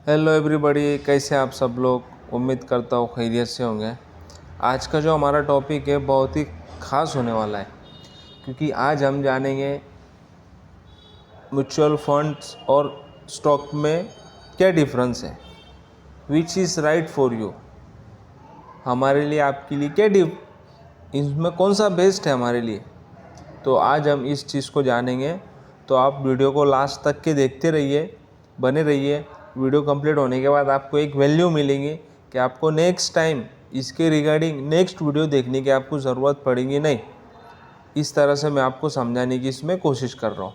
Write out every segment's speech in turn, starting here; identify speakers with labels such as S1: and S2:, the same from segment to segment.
S1: Hello everybody, कैसे आप सब लोग। उम्मीद करता हूँ खैरियत से होंगे। आज का जो हमारा टॉपिक है बहुत ही ख़ास होने वाला है, क्योंकि आज हम जानेंगे म्यूचुअल फंड्स और स्टॉक में क्या डिफरेंस है, which is right for you. हमारे लिए, आपके लिए क्या इसमें कौन सा बेस्ट है हमारे लिए। तो आज हम इस चीज़ को जानेंगे। तो आप वीडियो को लास्ट तक के देखते रहिए, बने रहिए। वीडियो कंप्लीट होने के बाद आपको एक वैल्यू मिलेंगी कि आपको नेक्स्ट टाइम इसके रिगार्डिंग नेक्स्ट वीडियो देखने की आपको ज़रूरत पड़ेगी नहीं। इस तरह से मैं आपको समझाने की इसमें कोशिश कर रहा हूँ।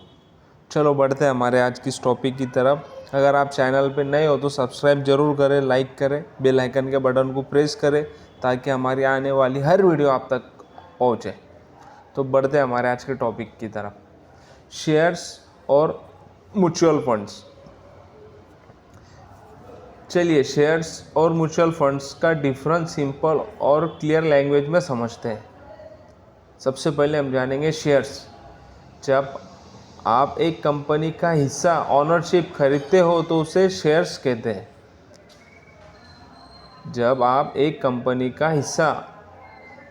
S1: चलो बढ़ते हैं हमारे आज की इस टॉपिक की तरफ। अगर आप चैनल पर नए हो तो सब्सक्राइब ज़रूर करें, लाइक करें, बेल आइकन के बटन को प्रेस करें ताकि हमारी आने वाली हर वीडियो आप तक पहुँचे। तो बढ़ते हैं हमारे आज के टॉपिक की तरफ, शेयर्स और म्यूचुअल फंड्स। चलिए शेयर्स और म्यूचुअल फंड्स का डिफरेंस सिंपल और क्लियर लैंग्वेज में समझते हैं। सबसे पहले हम जानेंगे शेयर्स। जब आप एक कंपनी का हिस्सा ऑनरशिप खरीदते हो तो उसे शेयर्स कहते हैं। जब आप एक कंपनी का हिस्सा,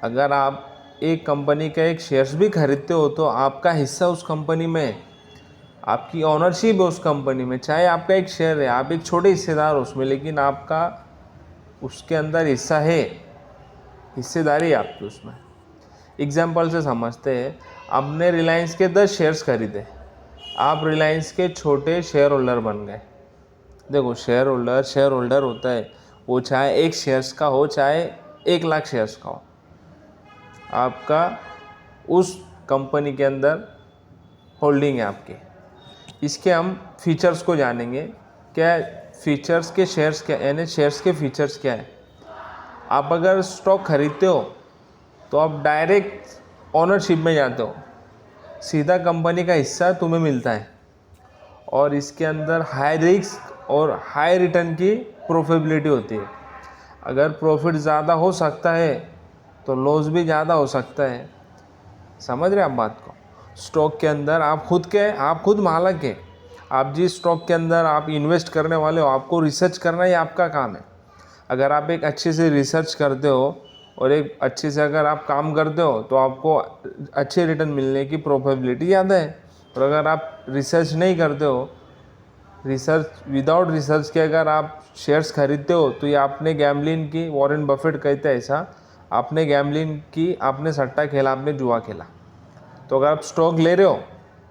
S1: अगर आप एक कंपनी का एक शेयर्स भी खरीदते हो तो आपका हिस्सा उस कंपनी में, आपकी ऑनरशिप है उस कंपनी में। चाहे आपका एक शेयर है, आप एक छोटे हिस्सेदार हो उसमें, लेकिन आपका उसके अंदर हिस्सा है, हिस्सेदारी है आपकी उसमें। एग्जाम्पल से समझते हैं। आपने रिलायंस के 10 शेयर्स खरीदे, आप रिलायंस के छोटे शेयर होल्डर बन गए। देखो शेयर होल्डर होता है, वो चाहे एक शेयर्स का हो चाहे 1 लाख शेयर्स का हो, आपका उस कंपनी के अंदर होल्डिंग है आपकी। इसके हम फीचर्स को जानेंगे। क्या फीचर्स के शेयर्स क्या, यानी शेयर्स के फीचर्स क्या है। आप अगर स्टॉक खरीदते हो तो आप डायरेक्ट ओनरशिप में जाते हो, सीधा कंपनी का हिस्सा तुम्हें मिलता है, और इसके अंदर हाई रिस्क और हाई रिटर्न की प्रोफेबिलिटी होती है। अगर प्रॉफिट ज़्यादा हो सकता है तो लॉस भी ज़्यादा हो सकता है। समझ रहे आप बात को। स्टॉक के अंदर आप खुद मालिक है। आप जिस स्टॉक के अंदर आप इन्वेस्ट करने वाले हो, आपको रिसर्च करना ही आपका काम है। अगर आप एक अच्छे से रिसर्च करते हो और एक अच्छे से अगर आप काम करते हो तो आपको अच्छे रिटर्न मिलने की प्रोबेबिलिटी ज़्यादा है। और अगर आप रिसर्च नहीं करते हो, विदाउट रिसर्च के अगर आप शेयर्स खरीदते हो तो ये आपने गैम्बलिंग की, वॉरेन बफेट कहते हैं ऐसा, आपने गैम्बलिंग की, आपने सट्टा खेला, आपने जुआ खेला। तो अगर आप स्टॉक ले रहे हो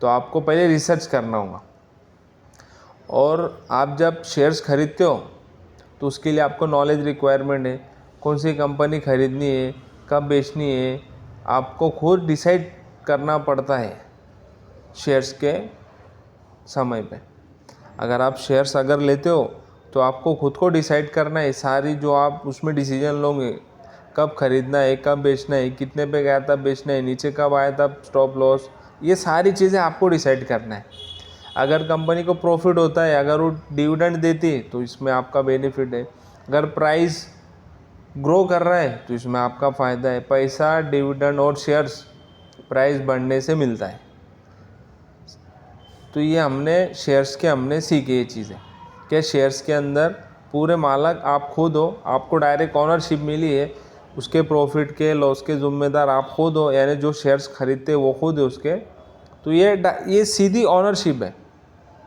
S1: तो आपको पहले रिसर्च करना होगा। और आप जब शेयर्स खरीदते हो तो उसके लिए आपको नॉलेज रिक्वायरमेंट है। कौन सी कंपनी खरीदनी है, कब बेचनी है, आपको खुद डिसाइड करना पड़ता है शेयर्स के समय पे। अगर आप शेयर्स अगर लेते हो तो आपको खुद को डिसाइड करना है सारी, जो आप उसमें डिसीजन लोगे, कब खरीदना है, कब बेचना है, कितने पे गया था बेचना है, नीचे कब आया था स्टॉप लॉस, ये सारी चीज़ें आपको डिसाइड करना है। अगर कंपनी को प्रॉफिट होता है, अगर वो डिविडेंड देती है तो इसमें आपका बेनिफिट है। अगर प्राइस ग्रो कर रहा है तो इसमें आपका फ़ायदा है। पैसा डिविडेंड और शेयर्स प्राइस बढ़ने से मिलता है। तो ये हमने सीखी ये चीज़ें। क्या शेयर्स के अंदर पूरे मालिक आप खुद हो, आपको डायरेक्ट ऑनरशिप मिली है, उसके प्रॉफिट के लॉस के ज़िम्मेदार आप खुद हो, यानी जो शेयर्स खरीदते हैं वो खुद है उसके। तो ये सीधी ऑनरशिप है,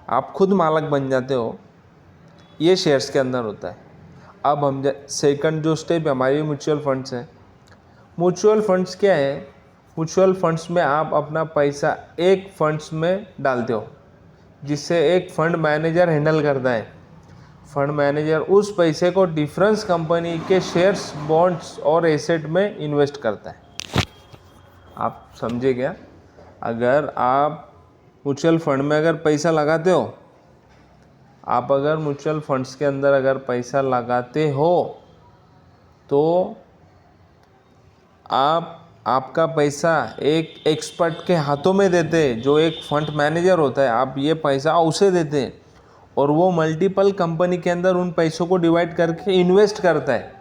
S1: आप खुद मालिक बन जाते हो। ये शेयर्स के अंदर होता है। अब हम सेकंड जो स्टेप है हमारी म्यूचुअल फंड्स है। म्यूचुअल फंड्स क्या है। म्यूचुअल फंड्स में आप अपना पैसा एक फंड्स में डालते हो, जिससे एक फंड मैनेजर हैंडल करता है। फंड मैनेजर उस पैसे को डिफरेंस कंपनी के शेयर्स, बॉन्ड्स और एसेट में इन्वेस्ट करता है। आप समझे क्या। अगर आप म्यूचुअल फंड में अगर पैसा लगाते हो, आप अगर म्यूचुअल फंड्स के अंदर अगर पैसा लगाते हो तो आपका पैसा एक एक्सपर्ट के हाथों में देते हैं, जो एक फंड मैनेजर होता है। आप ये पैसा उसे देते हैं और वो मल्टीपल कंपनी के अंदर उन पैसों को डिवाइड करके इन्वेस्ट करता है,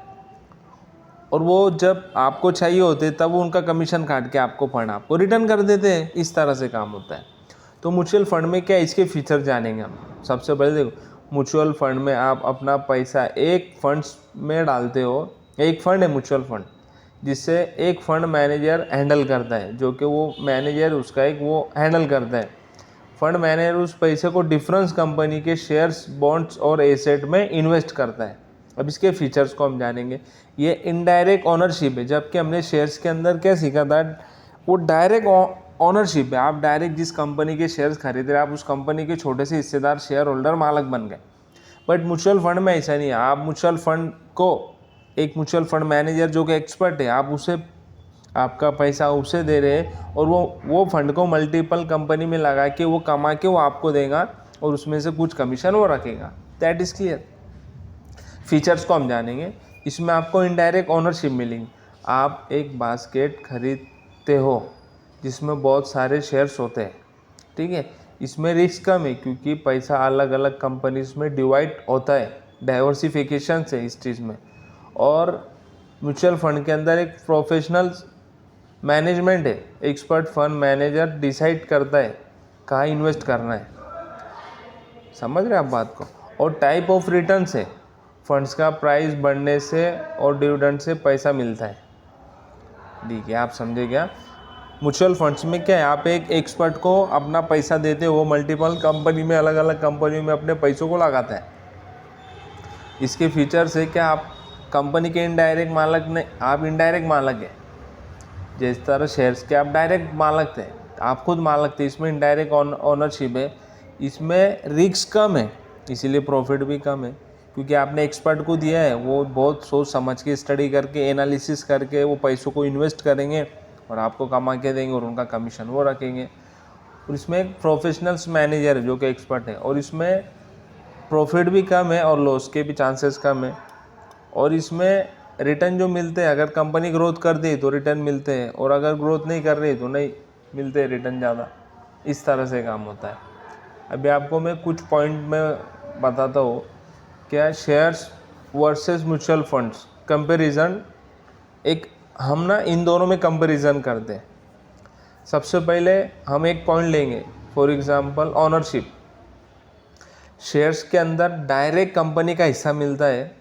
S1: और वो जब आपको चाहिए होते तब वो उनका कमीशन काट के आपको फंड आपको रिटर्न कर देते हैं। इस तरह से काम होता है। तो म्यूचुअल फंड में क्या, इसके फीचर जानेंगे हम। सबसे पहले देखो, म्यूचुअल फंड में आप अपना पैसा एक फंड्स में डालते हो, एक फंड है म्यूचुअल फंड जिससे एक फंड मैनेजर हैंडल करता है, जो कि वो मैनेजर उसका एक वो हैंडल करता है। फंड मैनेजर उस पैसे को डिफरेंस कंपनी के शेयर्स, बॉन्ड्स और एसेट में इन्वेस्ट करता है। अब इसके फीचर्स को हम जानेंगे। ये इनडायरेक्ट ओनरशिप है, जबकि हमने शेयर्स के अंदर क्या सीखा था, वो डायरेक्ट ओनरशिप है। आप डायरेक्ट जिस कंपनी के शेयर्स खरीद रहे हैं, आप उस कंपनी के छोटे से हिस्सेदार, शेयर होल्डर, मालिक बन गए। बट म्यूचुअल फंड में ऐसा नहीं है। आप म्यूचुअल फंड को एक म्यूचुअल फंड मैनेजर जो कि एक्सपर्ट है, आप उसे आपका पैसा उसे दे रहे हैं और वो फंड को मल्टीपल कंपनी में लगा के वो कमा के वो आपको देगा और उसमें से कुछ कमीशन वो रखेगा। That is clear. फीचर्स को हम जानेंगे। इसमें आपको इनडायरेक्ट ओनरशिप मिलेंगी। आप एक बास्केट खरीदते हो जिसमें बहुत सारे शेयर्स होते हैं, ठीक है। इसमें रिस्क कम है क्योंकि पैसा अलग अलग कंपनीज में डिवाइड होता है, डाइवर्सिफिकेशन है इस चीज़ में। और म्यूचुअल फंड के अंदर एक प्रोफेशनल मैनेजमेंट है, एक्सपर्ट फंड मैनेजर डिसाइड करता है कहाँ इन्वेस्ट करना है। समझ रहे हैं आप बात को। और टाइप ऑफ रिटर्न्स है, फंड्स का प्राइस बढ़ने से और डिविडेंड से पैसा मिलता है। ठीक है, आप समझे क्या। म्यूचुअल फंड्स में क्या है, आप एक एक्सपर्ट को अपना पैसा देते हो, वो मल्टीपल कंपनी में, अलग अलग कंपनी में अपने पैसों को लगाता है। इसके फीचर्स है क्या, आप कंपनी के इनडायरेक्ट मालिक ने, आप इनडायरेक्ट मालिक है। जिस तरह शेयर्स के आप डायरेक्ट मालिक थे, आप खुद मालिक थे, इसमें इनडायरेक्ट ओनरशिप है। इसमें रिस्क कम है, इसीलिए प्रॉफिट भी कम है क्योंकि आपने एक्सपर्ट को दिया है। वो बहुत सोच समझ के, स्टडी करके, एनालिसिस करके वो पैसों को इन्वेस्ट करेंगे और आपको कमा के देंगे और उनका कमीशन वो रखेंगे। और इसमें एक प्रोफेशनल्स मैनेजर है जो कि एक्सपर्ट है, और इसमें प्रॉफिट भी कम है और लॉस के भी चांसेस कम है। और इसमें रिटर्न जो मिलते हैं, अगर कंपनी ग्रोथ कर दी तो रिटर्न मिलते हैं, और अगर ग्रोथ नहीं कर रही तो नहीं मिलते रिटर्न ज़्यादा। इस तरह से काम होता है। अभी आपको मैं कुछ पॉइंट में बताता हूँ। क्या shares versus mutual funds comparison, एक हम ना इन दोनों में कंपैरिजन करते हैं। सबसे पहले हम एक पॉइंट लेंगे, फॉर एग्जांपल ओनरशिप। शेयर्स के अंदर डायरेक्ट कंपनी का हिस्सा मिलता है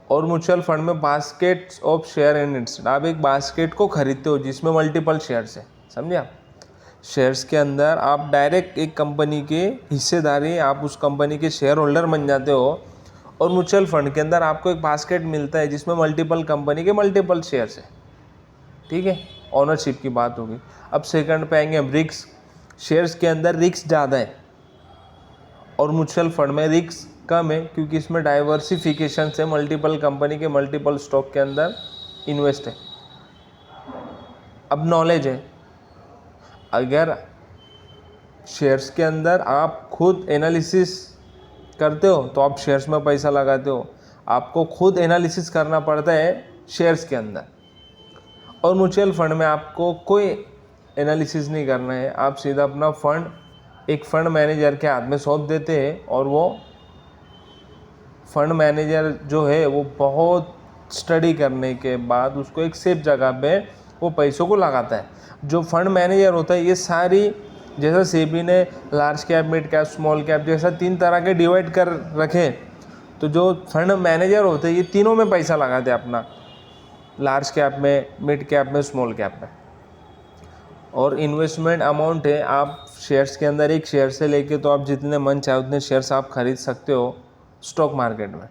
S1: और म्यूचुअल फंड में baskets of share and instead, आप एक बास्केट को खरीदते हो जिसमें मल्टीपल शेयर्स है। समझे आप। शेयर्स के अंदर आप डायरेक्ट एक कंपनी के हिस्सेदारी, आप उस कंपनी के शेयर होल्डर बन जाते हो। और म्यूचुअल फंड के अंदर आपको एक बास्केट मिलता है जिसमें मल्टीपल कंपनी के मल्टीपल शेयर्स है। ठीक है, ओनरशिप की बात होगी। अब सेकंड पे आएंगे हम, रिस्क। शेयर्स के अंदर रिस्क ज़्यादा है और म्यूचुअल फंड में रिस्क कम है क्योंकि इसमें डाइवर्सिफिकेशन से मल्टीपल कंपनी के मल्टीपल स्टॉक के अंदर इन्वेस्ट है। अब नॉलेज है, अगर शेयर्स के अंदर आप खुद एनालिसिस करते हो तो आप शेयर्स में पैसा लगाते हो, आपको खुद एनालिसिस करना पड़ता है शेयर्स के अंदर। और म्यूचुअल फंड में आपको कोई एनालिसिस नहीं करना है, आप सीधा अपना फंड एक फंड मैनेजर के हाथ में सौंप देते हैं और वो फंड मैनेजर जो है वो बहुत स्टडी करने के बाद उसको एक सेफ जगह पे वो पैसों को लगाता है। जो फंड मैनेजर होता है ये सारी, जैसा सेबी ने large cap, mid cap, small cap जैसा 3 तरह के डिवाइड कर रखे, तो जो फंड मैनेजर होते हैं ये तीनों में पैसा लगाते हैं अपना, लार्ज कैप में, मिड कैप में, स्मॉल कैप में। और इन्वेस्टमेंट अमाउंट है, आप शेयर्स के अंदर एक शेयर से लेके तो आप जितने मन चाहे उतने शेयर्स आप खरीद सकते हो स्टॉक मार्केट में।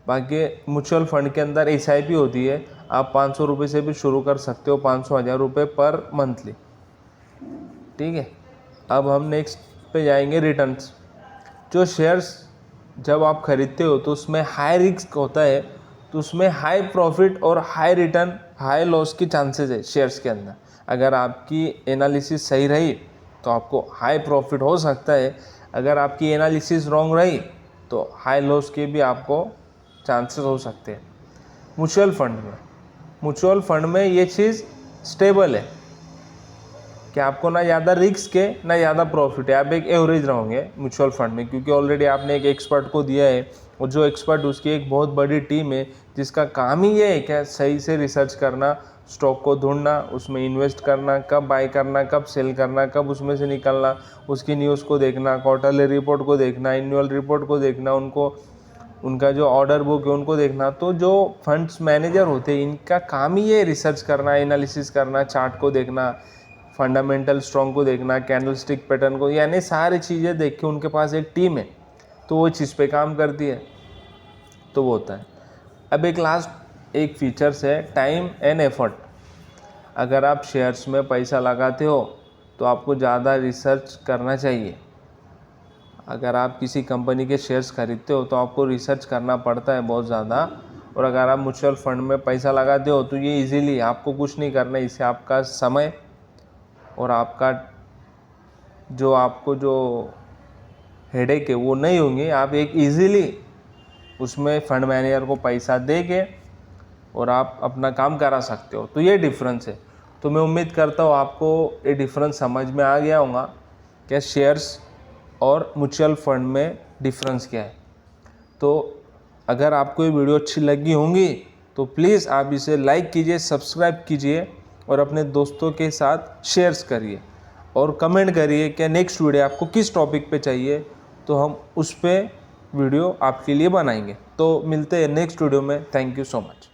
S1: बाकी म्यूचुअल फंड के अंदर SIP होती है, आप 500 रुपये से भी शुरू कर सकते हो, 500-1000 रुपये पर मंथली। ठीक है, अब हम नेक्स्ट पे जाएंगे, रिटर्न्स। जो शेयर्स जब आप खरीदते हो तो उसमें हाई रिस्क होता है, तो उसमें हाई प्रॉफिट और हाई रिटर्न, हाई लॉस की चांसेस है शेयर्स के अंदर। अगर आपकी एनालिसिस सही रही तो आपको हाई प्रॉफिट हो सकता है, अगर आपकी एनालिसिस रॉन्ग रही तो हाई लॉस के भी आपको चांसेस हो सकते हैं। म्यूचुअल फंड में ये चीज़ स्टेबल है, कि आपको ना ज़्यादा रिस्क है ना ज़्यादा प्रॉफिट है, आप एक एवरेज रहोगे म्यूचुअल फंड में, क्योंकि ऑलरेडी आपने एक एक्सपर्ट को दिया है और जो एक्सपर्ट उसकी एक बहुत बड़ी टीम है जिसका काम ही ये है क्या सही से रिसर्च करना, स्टॉक को ढूंढना, उसमें इन्वेस्ट करना, कब बाय करना, कब सेल करना, कब उसमें से निकलना, उसकी न्यूज़ को देखना, क्वार्टरली रिपोर्ट को देखना, एनुअल रिपोर्ट को देखना, उनका जो ऑर्डर बुक है उनको देखना। तो जो फंड्स मैनेजर होते हैं इनका काम ही है रिसर्च करना, एनालिसिस करना, चार्ट को देखना, फंडामेंटल स्ट्रॉन्ग को देखना, कैंडलस्टिक पैटर्न को, यानी सारी चीज़ें देख के उनके पास एक टीम है तो वो चीज़ पे काम करती है, तो वो होता है। अब एक लास्ट एक फीचर्स है टाइम एंड एफर्ट। अगर आप शेयर्स में पैसा लगाते हो तो आपको ज़्यादा रिसर्च करना चाहिए। अगर आप किसी कंपनी के शेयर्स खरीदते हो तो आपको रिसर्च करना पड़ता है बहुत ज़्यादा, और अगर आप म्यूचुअल फंड में पैसा लगाते हो तो ये इजीली आपको कुछ नहीं करना है। इससे आपका समय और आपका जो हेडेक है वो नहीं होंगे। आप एक इजीली उसमें फंड मैनेजर को पैसा दे के और आप अपना काम करा सकते हो, तो ये डिफरेंस है। तो मैं उम्मीद करता हूँ आपको ये डिफरेंस समझ में आ गया होगा क्या शेयर्स और म्यूचुअल फंड में डिफरेंस क्या है। तो अगर आपको ये वीडियो अच्छी लगी होंगी तो प्लीज़ आप इसे लाइक कीजिए, सब्सक्राइब कीजिए और अपने दोस्तों के साथ शेयर्स करिए और कमेंट करिए कि नेक्स्ट वीडियो आपको किस टॉपिक पे चाहिए, तो हम उस पर वीडियो आपके लिए बनाएंगे। तो मिलते हैं नेक्स्ट वीडियो में। Thank you so much.